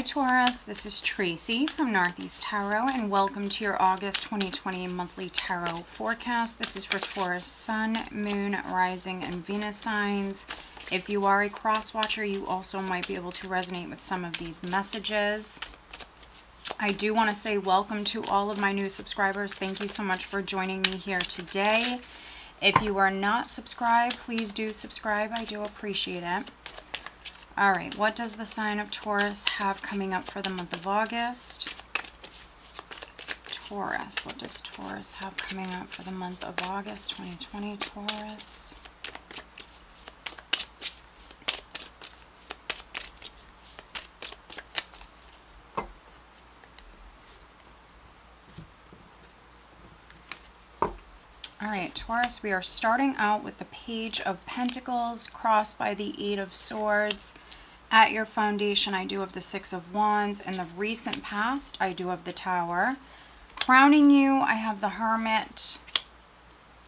Taurus, this is Tracy from Northeast Tarot, and welcome to your August 2020 monthly tarot forecast. This is for Taurus Sun, Moon, Rising, and Venus signs. If you are a cross watcher, you also might be able to resonate with some of these messages. I do want to say welcome to all of my new subscribers. Thank you so much for joining me here today. If you are not subscribed, please do subscribe. I do appreciate it. All right, what does the sign of Taurus have coming up for the month of August? Taurus, what does Taurus have coming up for the month of August 2020? Taurus. All right, Taurus, we are starting out with the Page of Pentacles crossed by the Eight of Swords. At your foundation, I do have the Six of Wands. In the recent past, I do have the Tower. Crowning you, I have the Hermit.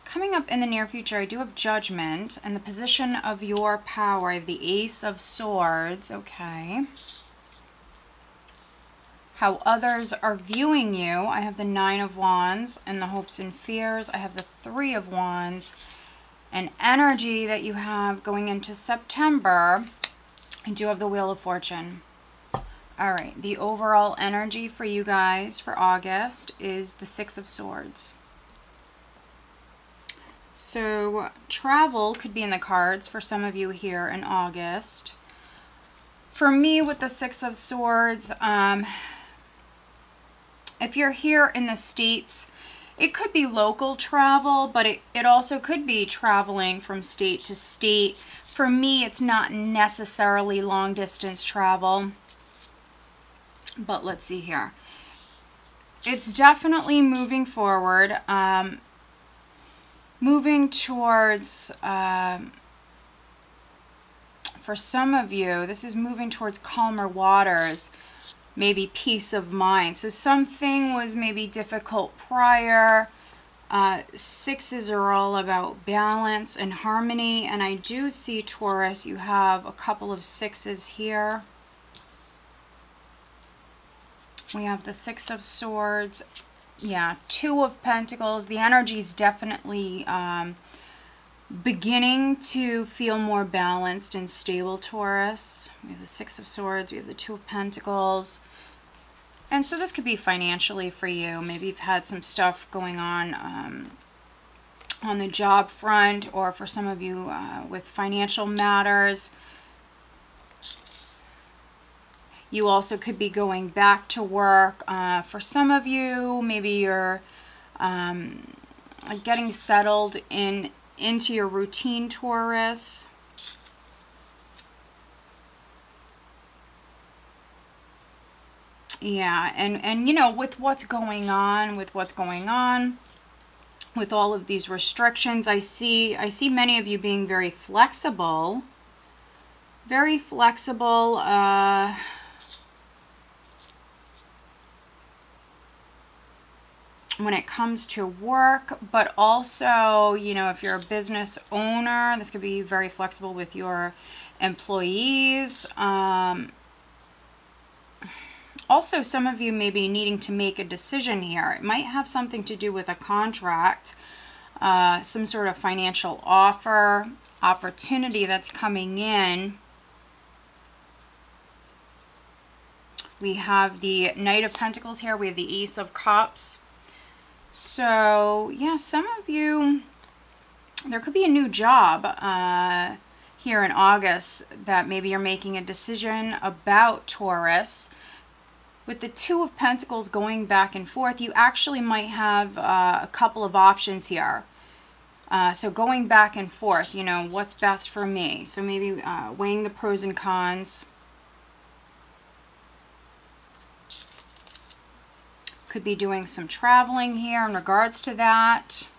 Coming up in the near future, I do have Judgment. And the position of your power, I have the Ace of Swords. Okay. How others are viewing you, I have the Nine of Wands. And the hopes and fears, I have the Three of Wands. And energy that you have going into September, I do have the Wheel of Fortune. All right, the overall energy for you guys for August is the Six of Swords. So travel could be in the cards for some of you here in August. For me, with the Six of Swords, if you're here in the States, it could be local travel, but it also could be traveling from state to state. For me, it's not necessarily long distance travel, but let's see here. It's definitely moving forward, moving towards, for some of you, this is moving towards calmer waters, maybe peace of mind. So something was maybe difficult prior. Sixes are all about balance and harmony, and I do see, Taurus, you have a couple of sixes here. We have the Six of Swords, yeah, Two of Pentacles. The energy is definitely beginning to feel more balanced and stable, Taurus. We have the Six of Swords, we have the Two of Pentacles. And so this could be financially for you. Maybe you've had some stuff going on the job front, or for some of you with financial matters. You also could be going back to work. For some of you, maybe you're getting settled into your routine, Taurus. Yeah, and you know, with what's going on, with all of these restrictions, I see many of you being very flexible. Very flexible. When it comes to work, but also, you know, if you're a business owner, this could be very flexible with your employees. Also, some of you may be needing to make a decision here. It might have something to do with a contract, some sort of financial offer, opportunity that's coming in. We have the Knight of Pentacles here. We have the Ace of Cups. So, yeah, some of you, there could be a new job here in August that maybe you're making a decision about, Taurus. With the Two of Pentacles going back and forth, you actually might have a couple of options here. So going back and forth, you know, what's best for me? So maybe weighing the pros and cons. Could be doing some traveling here in regards to that.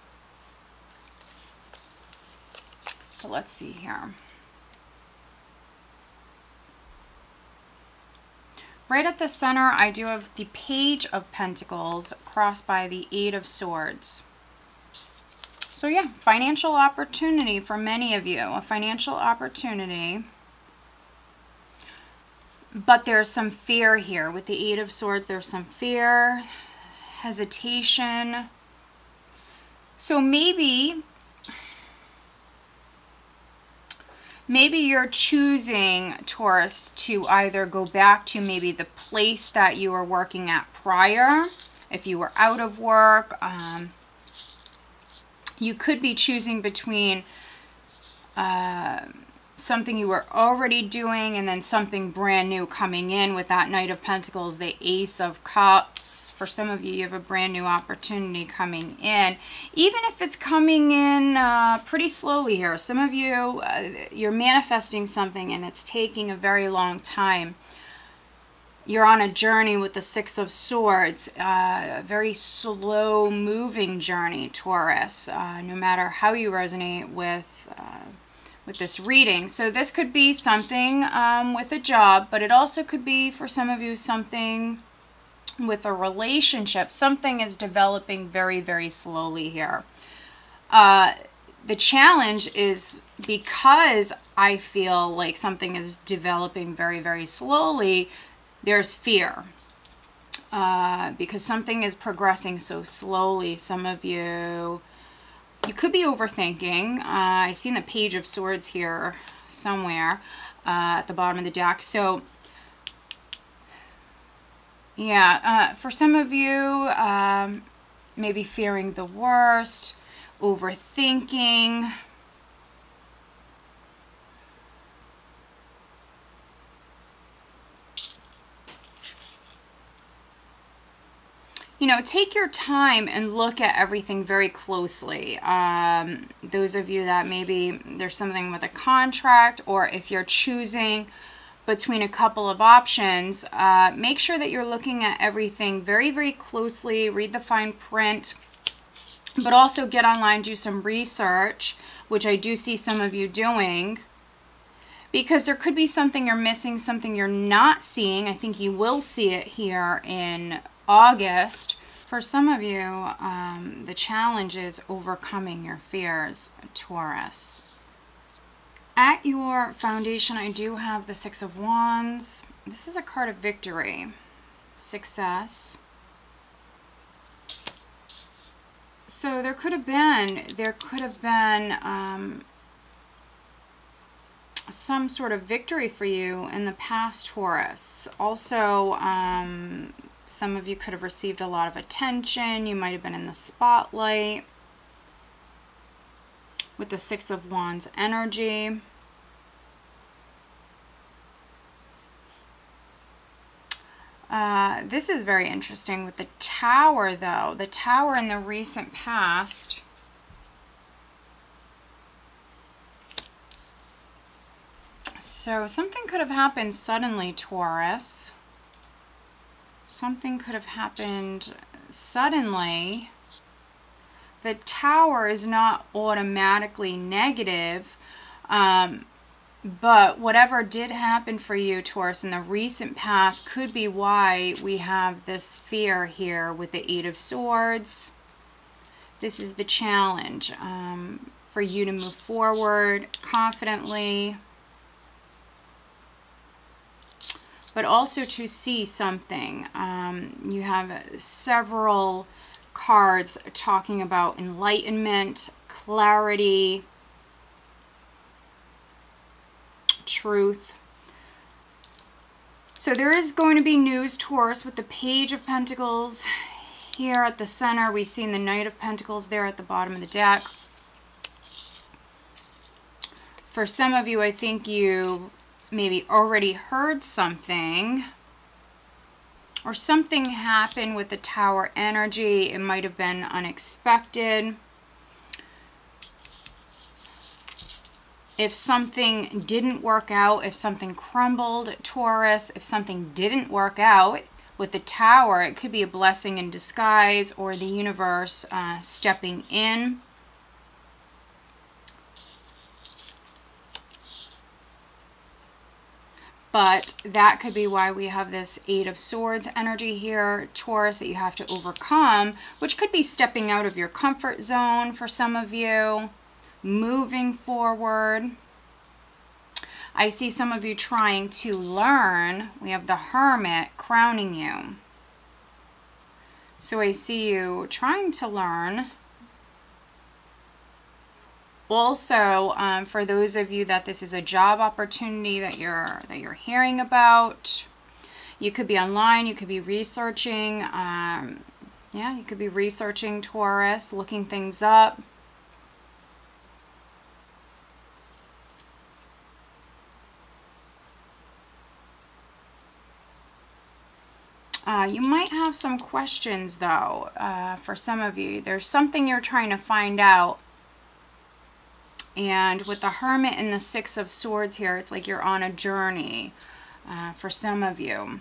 But let's see here. Right at the center, I do have the Page of Pentacles crossed by the Eight of Swords. So yeah, financial opportunity for many of you. A financial opportunity. But there's some fear here. With the Eight of Swords, there's some fear, hesitation. So maybe you're choosing, Taurus, to either go back to maybe the place that you were working at prior, if you were out of work. You could be choosing between something you were already doing and then something brand new coming in with that Knight of Pentacles, the Ace of Cups. For some of you, you have a brand new opportunity coming in, even if it's coming in pretty slowly here. Some of you, you're manifesting something and it's taking a very long time. You're on a journey with the Six of Swords, a very slow moving journey, Taurus, no matter how you resonate with this reading. So this could be something with a job, but it also could be, for some of you, something with a relationship. Something is developing very, very slowly here. The challenge is, because I feel like something is developing very, very slowly, there's fear. Because something is progressing so slowly. Some of you could be overthinking. I see the Page of Swords here somewhere at the bottom of the deck. So, yeah, for some of you, maybe fearing the worst, overthinking. You know, take your time and look at everything very closely. Those of you that maybe there's something with a contract, or if you're choosing between a couple of options, make sure that you're looking at everything very, very closely. Read the fine print, but also get online, do some research, which I do see some of you doing, because there could be something you're missing, something you're not seeing. I think you will see it here in August. For some of you, the challenge is overcoming your fears, Taurus. At your foundation, I do have the Six of Wands. This is a card of victory, success. So there could have been some sort of victory for you in the past, Taurus. Also, some of you could have received a lot of attention. You might have been in the spotlight with the Six of Wands energy. This is very interesting with the Tower, though. The Tower in the recent past. So something could have happened suddenly, Taurus. Something could have happened suddenly. The Tower is not automatically negative, but whatever did happen for you, Taurus, in the recent past could be why we have this fear here with the Eight of Swords. This is the challenge for you to move forward confidently, but also to see something. You have several cards talking about enlightenment, clarity, truth. So there is going to be news, Taurus, with the Page of Pentacles here at the center. We've seen the Knight of Pentacles there at the bottom of the deck. For some of you, I think you maybe already heard something, or something happened with the Tower energy. It might have been unexpected. If something didn't work out, if something crumbled, Taurus, if something didn't work out with the Tower, it could be a blessing in disguise, or the universe stepping in. But that could be why we have this Eight of Swords energy here, Taurus, that you have to overcome, which could be stepping out of your comfort zone for some of you, moving forward. I see some of you trying to learn. We have the Hermit crowning you. So I see you trying to learn. Also, for those of you that this is a job opportunity that you're hearing about, you could be online, you could be researching. Yeah, you could be researching, Taurus, looking things up. You might have some questions, though, for some of you. There's something you're trying to find out. And with the Hermit and the Six of Swords here, it's like you're on a journey for some of you.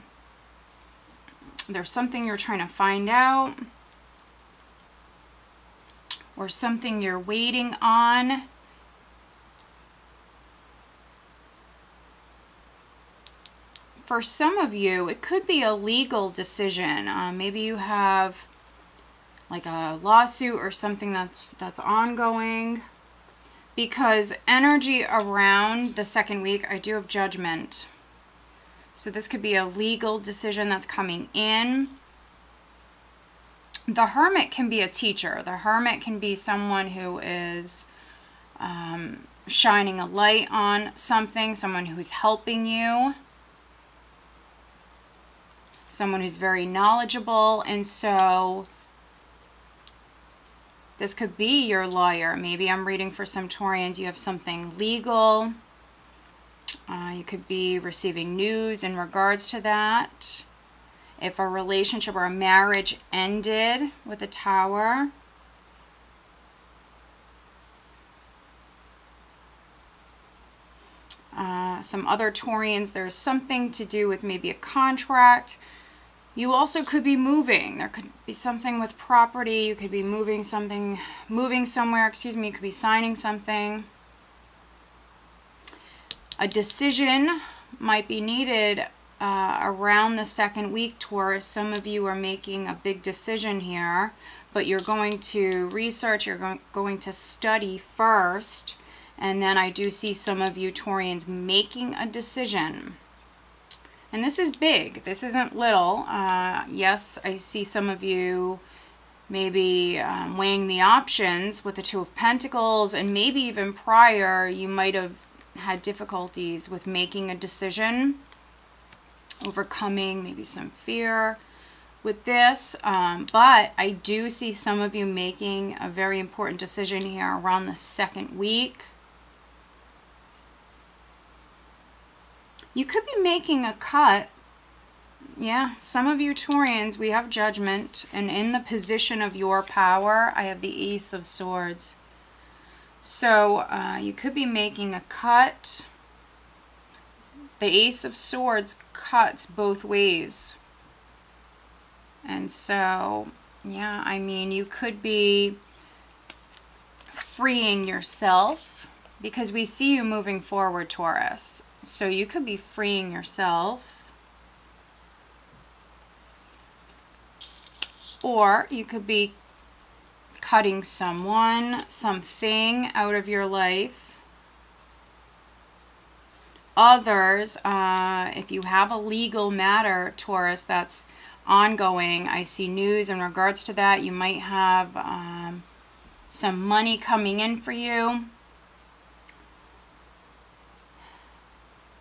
There's something you're trying to find out, or something you're waiting on. For some of you, it could be a legal decision. Maybe you have like a lawsuit or something that's ongoing. Because energy around the second week, I do have Judgment. So this could be a legal decision that's coming in. The Hermit can be a teacher. The Hermit can be someone who is shining a light on something, someone who's helping you, someone who's very knowledgeable. And so this could be your lawyer. Maybe I'm reading for some Taurians, you have something legal. You could be receiving news in regards to that. If a relationship or a marriage ended with a Tower. Some other Taurians, there's something to do with maybe a contract. You also could be moving. There could be something with property. You could be moving somewhere, excuse me. You could be signing something. A decision might be needed around the second week, Taurus. Some of you are making a big decision here, but you're going to research, you're going to study first, and then I do see some of you Taurians making a decision. And this is big. This isn't little. Yes, I see some of you maybe weighing the options with the Two of Pentacles, and maybe even prior you might have had difficulties with making a decision, overcoming maybe some fear with this. But I do see some of you making a very important decision here around the second week. You could be making a cut. Yeah, some of you Taurians, we have Judgment, and in the position of your power, I have the Ace of Swords. So you could be making a cut. The Ace of Swords cuts both ways. And so, yeah, I mean, you could be freeing yourself, because we see you moving forward, Taurus. So you could be freeing yourself, or you could be cutting someone, something out of your life. Others, if you have a legal matter, Taurus, that's ongoing, I see news in regards to that. You might have some money coming in for you.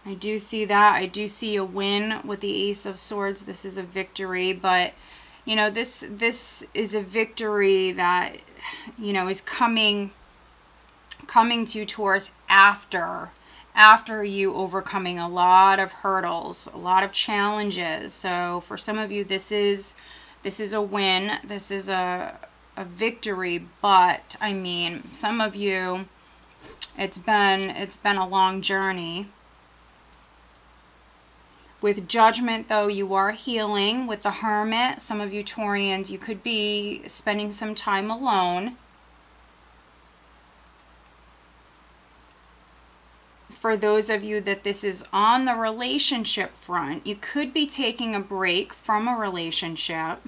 I do see that. I do see a win with the Ace of Swords. This is a victory, but you know, this is a victory that, you know, is coming to Taurus after you overcoming a lot of hurdles, a lot of challenges. So for some of you, this is a win. This is a victory. But I mean, some of you, it's been a long journey. With Judgment, though, you are healing. With the Hermit, some of you Taurians, you could be spending some time alone. For those of you that this is on the relationship front, you could be taking a break from a relationship.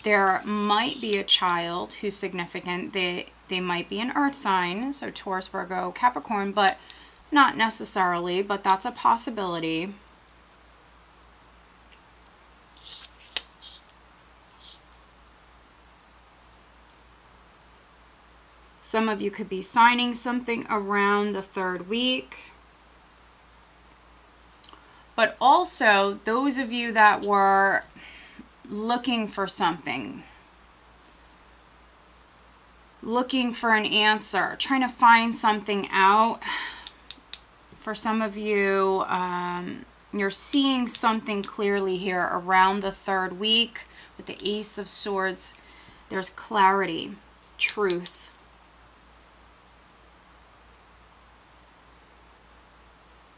There might be a child who's significant. They might be an earth sign, so Taurus, Virgo, Capricorn, but not necessarily, but that's a possibility. Some of you could be signing something around the 3rd week. But also, those of you that were looking for something, looking for an answer, trying to find something out, for some of you, you're seeing something clearly here around the 3rd week with the Ace of Swords. There's clarity, truth.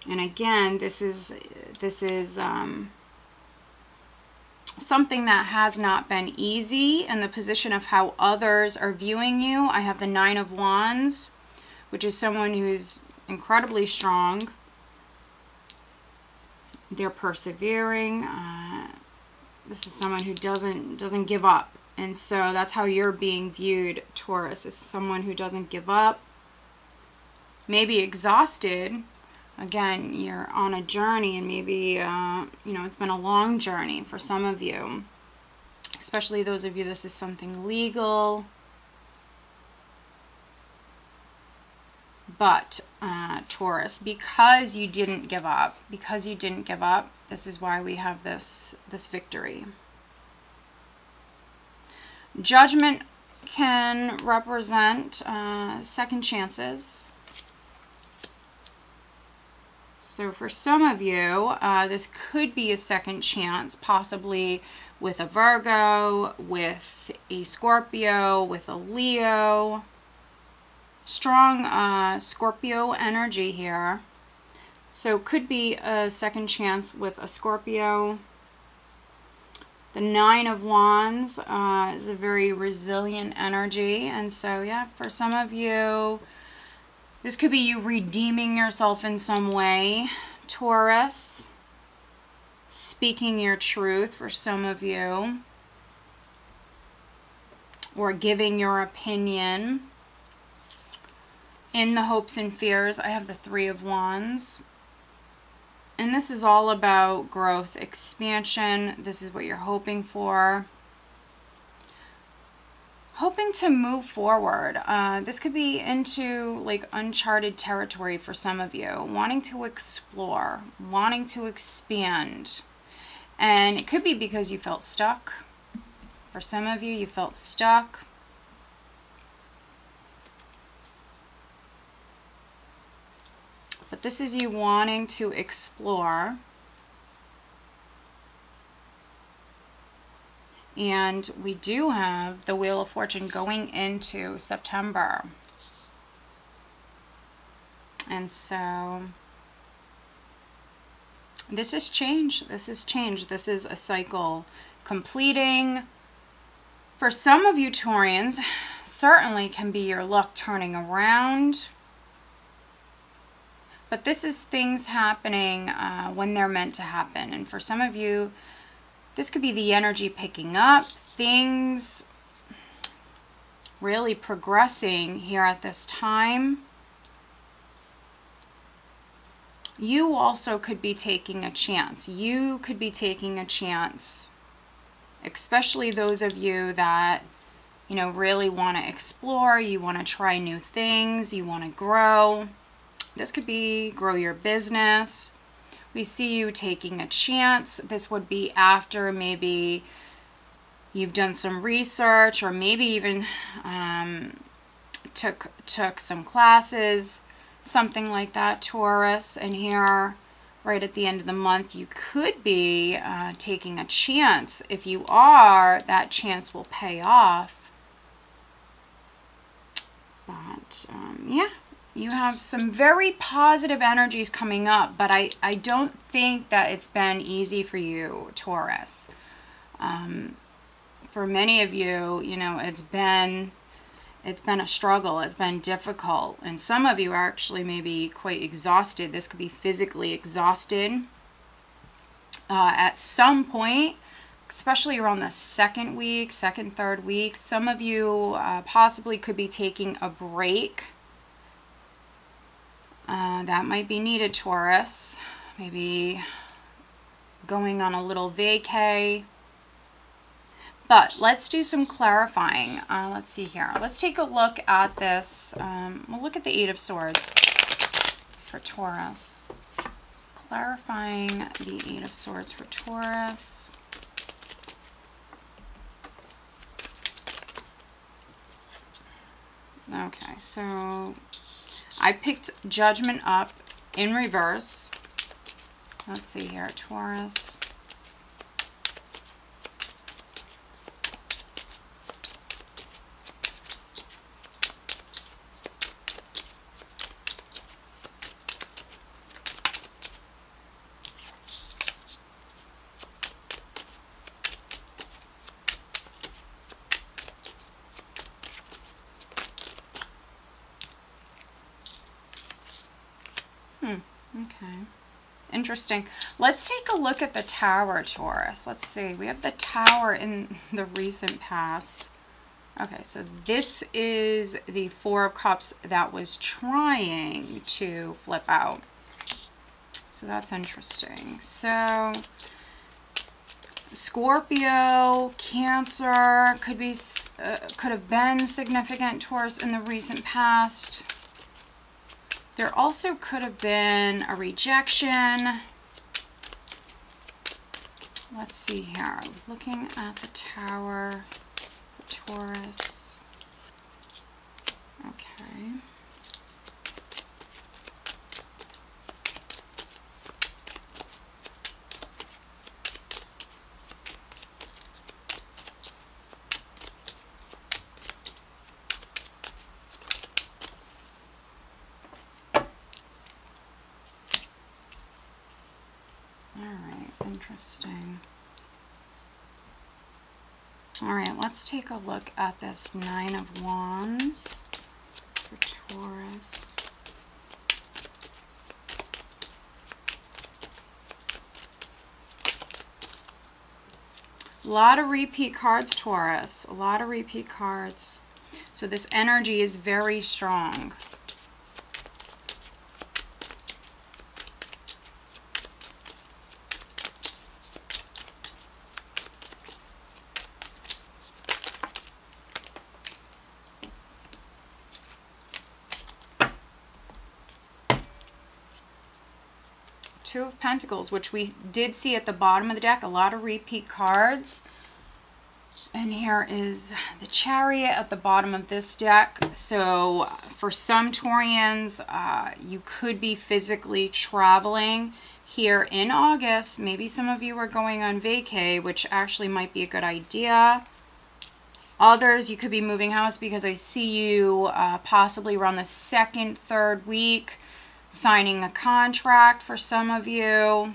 And again, this is something that has not been easy in the position of how others are viewing you. I have the 9 of Wands, which is someone who's incredibly strong. They're persevering. This is someone who doesn't give up. And so that's how you're being viewed, Taurus, is someone who doesn't give up. Maybe exhausted. Again, you're on a journey, and maybe, you know, it's been a long journey for some of you. Especially those of you, this is something legal. But, Taurus, because you didn't give up, this is why we have this victory. Judgment can represent second chances. So for some of you, this could be a second chance, possibly with a Virgo, with a Scorpio, with a Leo. Strong Scorpio energy here. So could be a second chance with a Scorpio. The 9 of Wands is a very resilient energy. And so, yeah, for some of you, this could be you redeeming yourself in some way, Taurus. Speaking your truth for some of you. Or giving your opinion. In the hopes and fears, I have the 3 of Wands. And this is all about growth, expansion. This is what you're hoping for. Hoping to move forward. This could be into like uncharted territory for some of you. Wanting to explore, wanting to expand. And it could be because you felt stuck. For some of you, you felt stuck. But this is you wanting to explore. And we do have the Wheel of Fortune going into September. And so this is change. This is change. This is a cycle completing. For some of you Taurians, certainly can be your luck turning around. But this is things happening when they're meant to happen. And for some of you, this could be the energy picking up, things really progressing here at this time. You also could be taking a chance. You could be taking a chance, especially those of you that, you know, really want to explore, you want to try new things, you want to grow. This could be grow your business. We see you taking a chance. This would be after maybe you've done some research, or maybe even took some classes, something like that, Taurus. And here, right at the end of the month, you could be taking a chance. If you are, that chance will pay off. But yeah. You have some very positive energies coming up, but I don't think that it's been easy for you, Taurus. For many of you, you know, it's been a struggle. It's been difficult. And some of you are actually maybe quite exhausted. This could be physically exhausted at some point. especially around the second week, third week. Some of you possibly could be taking a break. That might be needed, Taurus. Maybe going on a little vacay. But let's do some clarifying. Let's see here. Let's take a look at this. We'll look at the Eight of Swords for Taurus. Clarifying the Eight of Swords for Taurus. Okay, so I picked Judgment up in reverse. Let's see here, Taurus. Okay. Interesting. Let's take a look at the Tower, Taurus. Let's see. We have the Tower in the recent past. Okay, so this is the Four of Cups that was trying to flip out. So that's interesting. So Scorpio, Cancer could have been significant, Taurus, in the recent past. There also could have been a rejection. Let's see here. Looking at the Tower for Taurus. Okay. Interesting. All right, let's take a look at this Nine of Wands for Taurus. A lot of repeat cards, Taurus. A lot of repeat cards. So this energy is very strong. Two of Pentacles, which we did see at the bottom of the deck, a lot of repeat cards. And here is the Chariot at the bottom of this deck. So for some Taurians, you could be physically traveling here in August. Maybe some of you are going on vacay, which actually might be a good idea. Others, you could be moving house because I see you possibly around the second, third week signing a contract for some of you.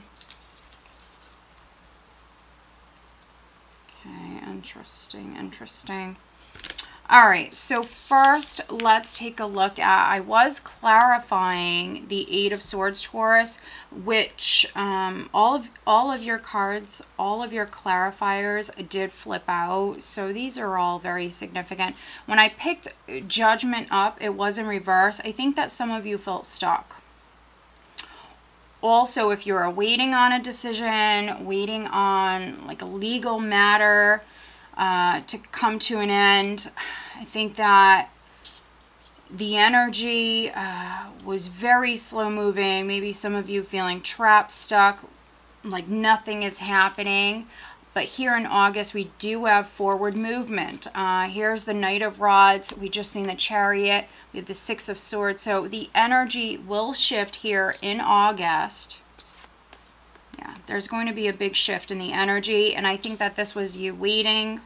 Okay, interesting, interesting. All right, so first let's take a look at, I was clarifying the Eight of Swords, Taurus, which all of your cards, all of your clarifiers did flip out. So these are all very significant. When I picked Judgment up, it was in reverse. I think that some of you felt stuck. Also, if you're waiting on a decision, waiting on like a legal matter to come to an end, I think that the energy was very slow moving. Maybe some of you feeling trapped, stuck, like nothing is happening. But here in August, we do have forward movement. Here's the Knight of Rods. We just seen the Chariot. We have the Six of Swords. So the energy will shift here in August. Yeah, there's going to be a big shift in the energy. And I think that this was you waiting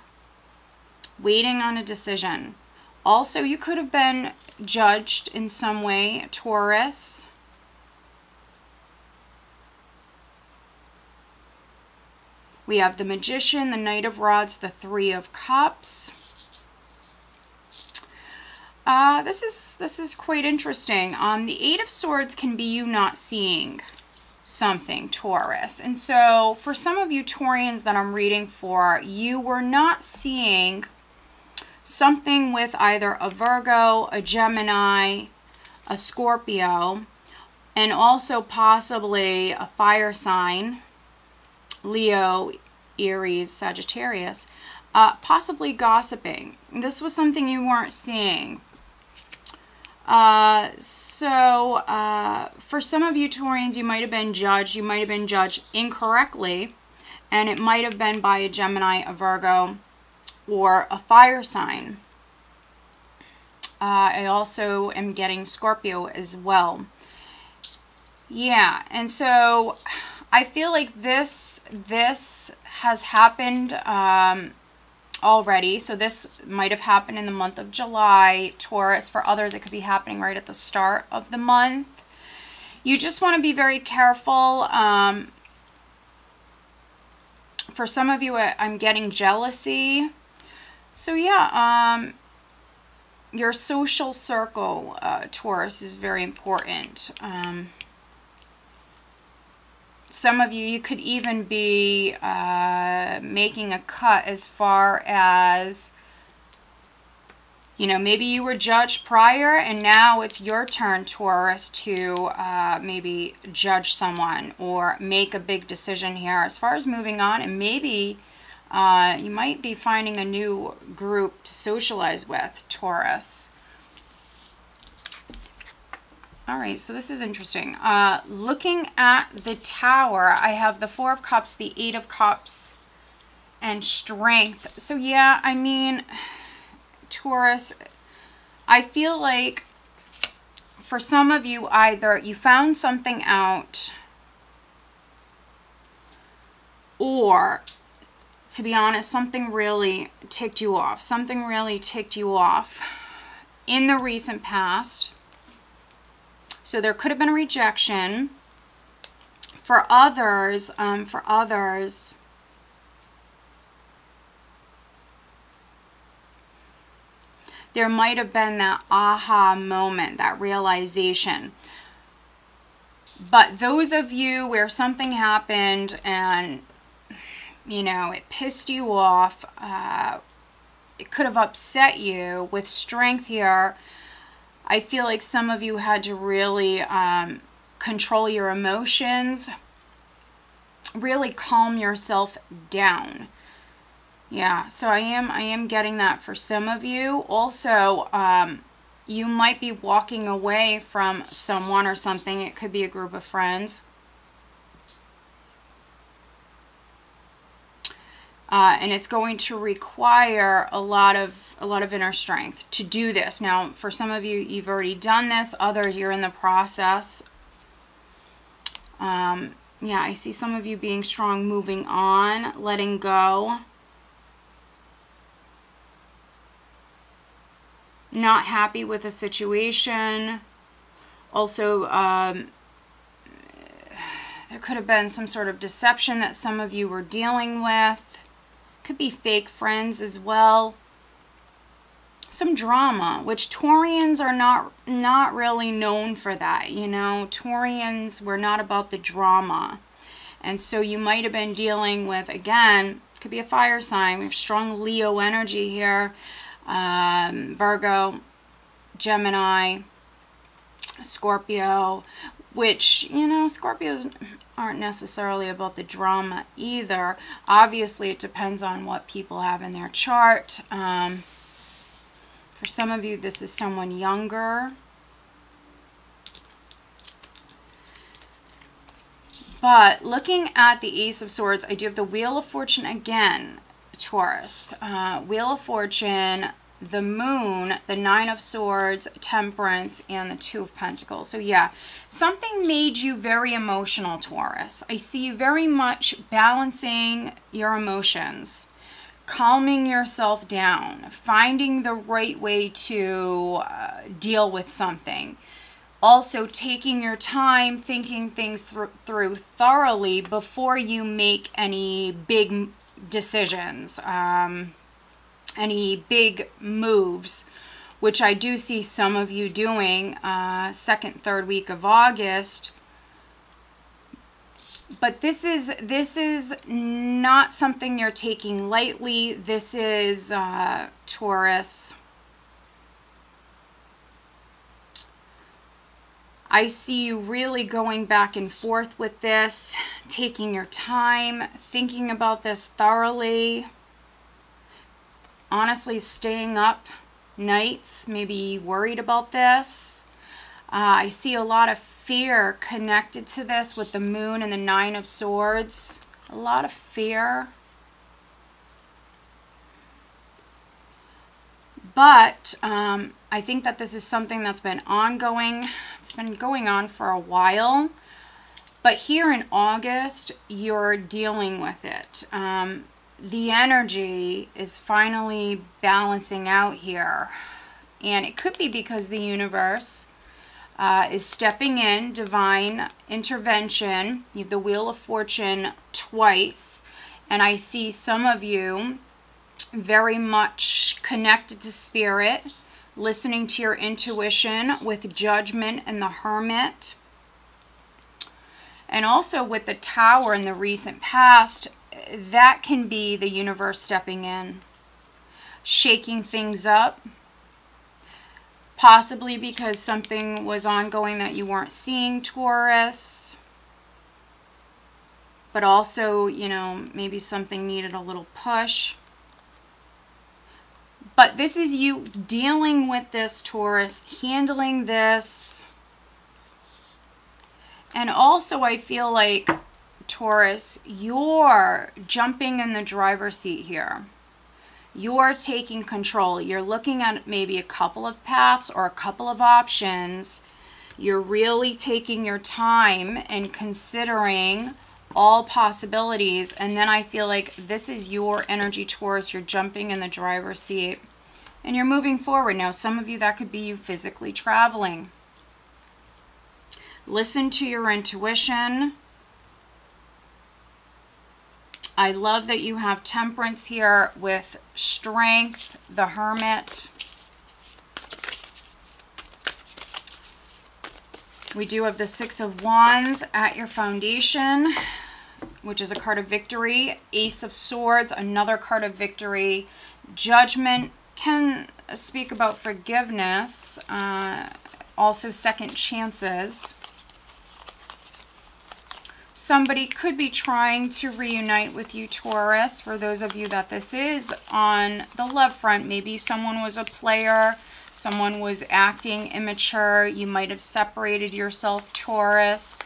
on a decision. Also, you could have been judged in some way, Taurus. We have the Magician, the Knight of Rods, the Three of Cups. This is quite interesting. The Eight of Swords can be you not seeing. something, Taurus. And so for some of you Taurians that I'm reading for, you were not seeing something with either a Virgo, a Gemini, a Scorpio, and also possibly a fire sign, Leo, Aries, Sagittarius, possibly gossiping. This was something you weren't seeing. For some of you Taurians, you might have been judged. You might have been judged incorrectly, and it might have been by a Gemini, a Virgo, or a fire sign. I also am getting Scorpio as well. Yeah, and so I feel like this has happened already. So this might have happened in the month of July, Taurus. For others, it could be happening right at the start of the month. You just want to be very careful. For some of you, I'm getting jealousy. So yeah, your social circle, Taurus, is very important. Some of you could even be making a cut as far as, you know, maybe you were judged prior and now it's your turn, Taurus, to maybe judge someone or make a big decision here as far as moving on. And maybe you might be finding a new group to socialize with, Taurus. All right, so this is interesting. Looking at the Tower, I have the Four of Cups, the Eight of Cups, and Strength. So yeah, I mean, Taurus, I feel like for some of you, either you found something out, or, to be honest, something really ticked you off. Something really ticked you off in the recent past. So there could have been a rejection. For others, there might have been that aha moment, that realization. But those of you where something happened and, you know, it pissed you off, it could have upset you, with Strength here, I feel like some of you had to really control your emotions, really calm yourself down. Yeah, so I am getting that for some of you. Also, you might be walking away from someone or something. It could be a group of friends. And it's going to require a lot of inner strength to do this. Now, for some of you, you've already done this. Others, you're in the process. Yeah, I see some of you being strong, moving on, letting go. Not happy with a situation. Also, there could have been some sort of deception that some of you were dealing with. Could be fake friends as well. Some drama, which Taurians are not really known for that, you know. Taurians, we're not about the drama. And so you might have been dealing with, again, could be a fire sign. We have strong Leo energy here. Virgo, Gemini, Scorpio, which, you know, Scorpios aren't necessarily about the drama either. Obviously, it depends on what people have in their chart. For some of you, this is someone younger. But looking at the Ace of Swords, I do have the Wheel of Fortune again, Taurus. Wheel of Fortune, the Moon, the Nine of Swords, Temperance, and the Two of Pentacles. So yeah, something made you very emotional, Taurus. I see you very much balancing your emotions, calming yourself down, finding the right way to deal with something. Also taking your time, thinking things through thoroughly before you make any big decisions, any big moves, which I do see some of you doing second, third week of August. But this is not something you're taking lightly. This is Taurus. I see you really going back and forth with this, taking your time, thinking about this thoroughly. Honestly, staying up nights, maybe worried about this. I see a lot of fear connected to this with the moon and the Nine of Swords. A lot of fear. But I think that this is something that's been ongoing. It's been going on for a while. But here in August, you're dealing with it. The energy is finally balancing out here. And it could be because the universe is stepping in, divine intervention. You have the Wheel of Fortune twice. And I see some of you very much connected to spirit, listening to your intuition with Judgment and the Hermit. And also with the Tower in the recent past, that can be the universe stepping in, shaking things up, possibly because something was ongoing that you weren't seeing, Taurus. But also, you know, maybe something needed a little push. But this is you dealing with this, Taurus, handling this. And also I feel like, Taurus, you're jumping in the driver's seat here. You're taking control. You're looking at maybe a couple of paths or a couple of options. You're really taking your time and considering all possibilities. And then I feel like this is your energy, Taurus. You're jumping in the driver's seat and you're moving forward. Now, some of you, that could be you physically traveling. Listen to your intuition. I love that you have Temperance here with Strength, the Hermit. We do have the Six of Wands at your foundation, which is a card of victory. Ace of Swords, another card of victory. Judgment can speak about forgiveness, also second chances. Somebody could be trying to reunite with you, Taurus. For those of you that this is on the love front, maybe someone was a player, someone was acting immature. You might have separated yourself, Taurus.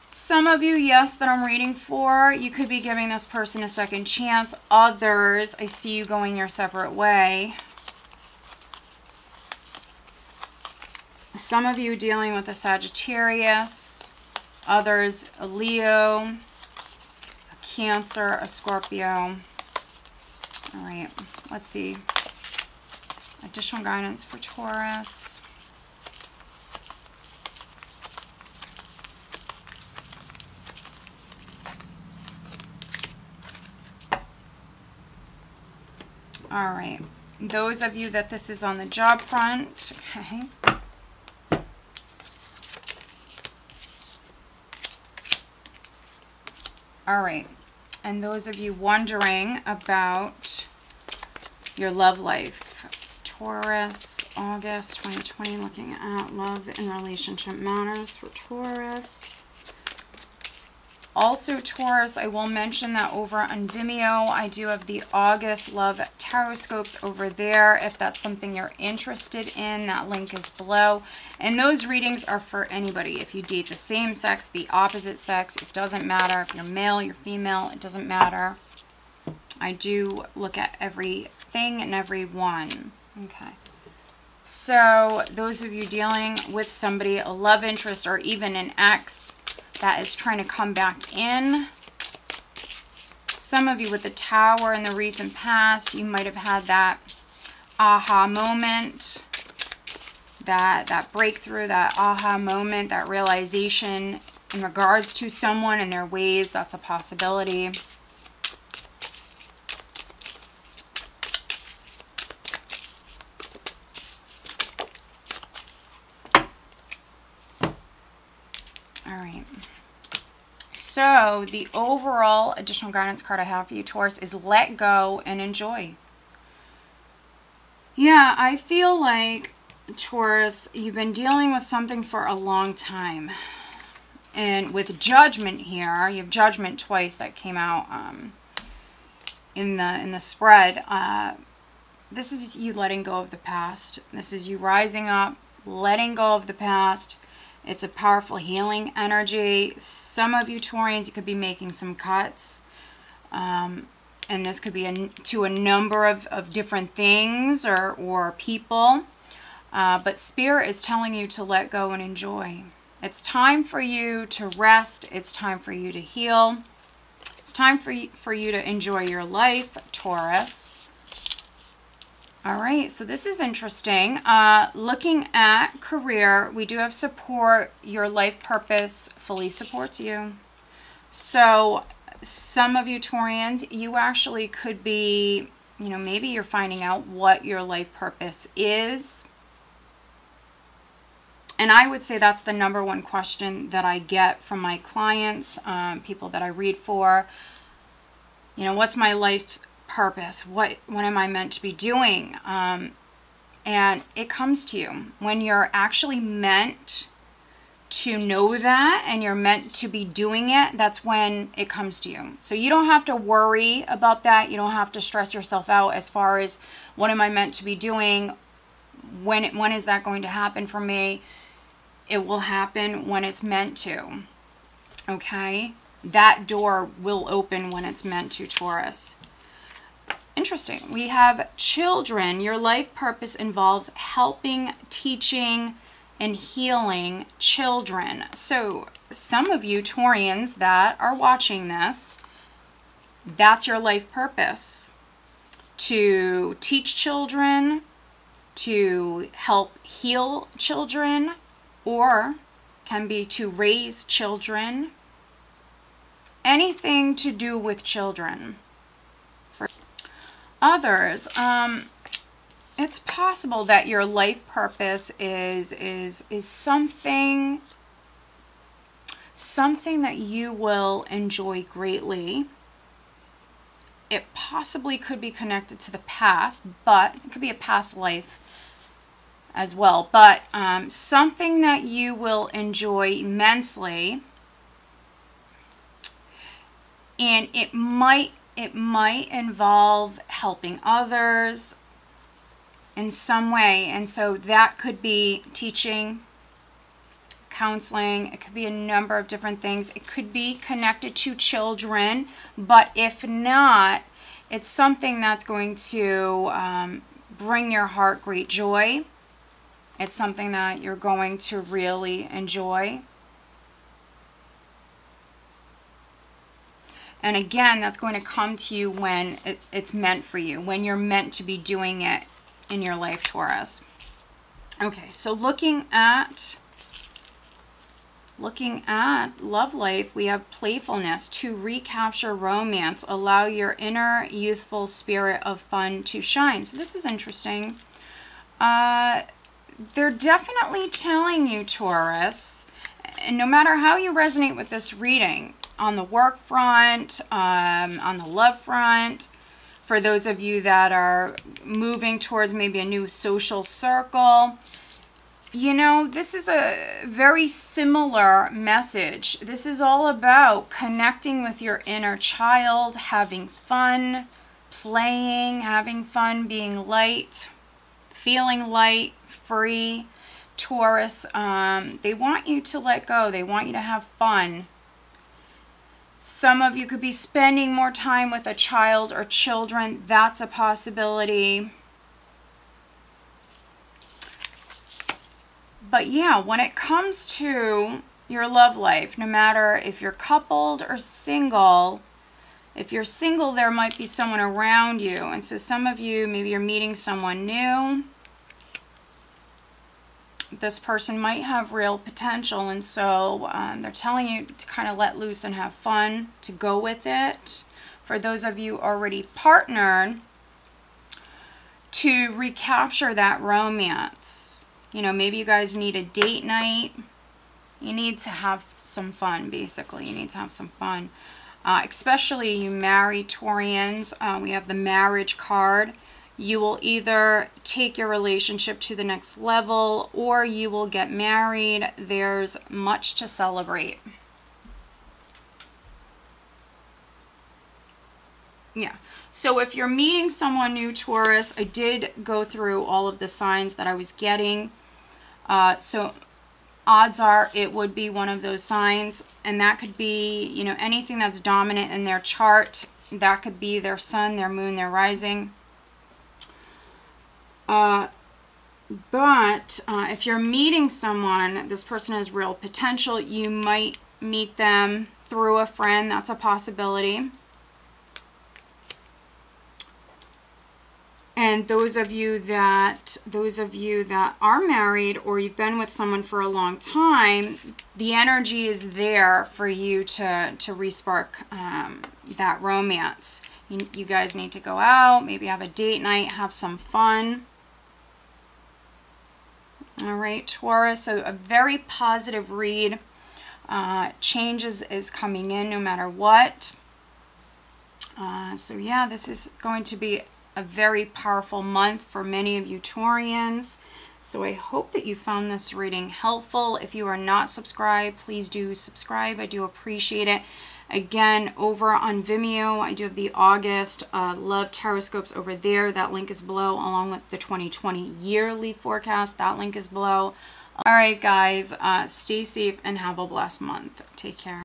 Some of you, yes, that I'm reading for, you could be giving this person a second chance. Others, I see you going your separate way. Some of you dealing with a Sagittarius. Others, a Leo, a Cancer, a Scorpio. All right, let's see. Additional guidance for Taurus. All right, those of you that this is on the job front, okay. All right, and those of you wondering about your love life, Taurus, August 2020, looking at love and relationship matters for Taurus. Also, Taurus, I will mention that over on Vimeo, I do have the August Love Tarotscopes over there. If that's something you're interested in, that link is below. And those readings are for anybody. If you date the same sex, the opposite sex, it doesn't matter. If you're male, you're female, it doesn't matter. I do look at everything and everyone. Okay. So those of you dealing with somebody, a love interest, or even an ex that is trying to come back in. Some of you with the Tower in the recent past, you might have had that aha moment, that breakthrough, that aha moment, that realization in regards to someone and their ways. That's a possibility. So the overall additional guidance card I have for you, Taurus, is let go and enjoy. Yeah, I feel like, Taurus, you've been dealing with something for a long time. And with Judgment here, you have Judgment twice that came out in the spread. This is you letting go of the past. This is you rising up, letting go of the past. It's a powerful healing energy. Some of you Taurians, you could be making some cuts. And this could be to a number of different things or people. But Spirit is telling you to let go and enjoy. It's time for you to rest. It's time for you to heal. It's time for you to enjoy your life, Taurus. All right, so this is interesting. Looking at career, we do have support. Your life purpose fully supports you. So some of you Taurians, you actually could be, you know, maybe you're finding out what your life purpose is. And I would say that's the #1 question that I get from my clients, people that I read for. You know, what's my life purpose? What am I meant to be doing? And it comes to you when you're actually meant to know that and you're meant to be doing it. That's when it comes to you. So you don't have to worry about that. You don't have to stress yourself out as far as what am I meant to be doing? When is that going to happen for me? It will happen when it's meant to. Okay? That door will open when it's meant to, Taurus. Interesting. We have children. Your life purpose involves helping, teaching, and healing children. So some of you Taurians that are watching this, that's your life purpose. To teach children, to help heal children, or can be to raise children. Anything to do with children. For others, it's possible that your life purpose is something that you will enjoy greatly. It possibly could be connected to the past, but it could be a past life as well. But something that you will enjoy immensely, and it might involve helping others in some way. And so that could be teaching, counseling. It could be a number of different things. It could be connected to children, but if not, it's something that's going to bring your heart great joy. It's something that you're going to really enjoy. And again, that's going to come to you when it's meant for you, when you're meant to be doing it in your life, Taurus. Okay, so looking at love life, we have playfulness. To recapture romance, allow your inner youthful spirit of fun to shine. So this is interesting. They're definitely telling you, Taurus, and no matter how you resonate with this reading, on the work front, on the love front, for those of you that are moving towards maybe a new social circle, you know, this is a very similar message. This is all about connecting with your inner child, having fun, playing, having fun, being light, feeling light, free. Taurus, they want you to let go. They want you to have fun. Some of you could be spending more time with a child or children. That's a possibility. But yeah, when it comes to your love life, no matter if you're coupled or single, if you're single, there might be someone around you. And so some of you, maybe you're meeting someone new. This person might have real potential, and so they're telling you to kind of let loose and have fun, to go with it. For those of you already partnered, to recapture that romance. You know, maybe you guys need a date night. You need to have some fun, basically. You need to have some fun. Especially you married Taurians. We have the marriage card. You will either take your relationship to the next level or you will get married. There's much to celebrate. Yeah. So if you're meeting someone new, Taurus, I did go through all of the signs that I was getting. So odds are it would be one of those signs, and that could be, you know, anything that's dominant in their chart. That could be their sun, their moon, their rising. But if you're meeting someone, this person has real potential. You might meet them through a friend. That's a possibility. And those of you that are married or you've been with someone for a long time, the energy is there for you to re-spark that romance. You guys need to go out, maybe have a date night, have some fun. All right, Taurus, so a very positive read. Change is coming in no matter what. So yeah, this is going to be a very powerful month for many of you Taurians. So I hope that you found this reading helpful. If you are not subscribed, please do subscribe. I do appreciate it. Again, over on Vimeo, I do have the August Love Tarotscopes over there. That link is below, along with the 2020 yearly forecast. That link is below. All right, guys, stay safe and have a blessed month. Take care.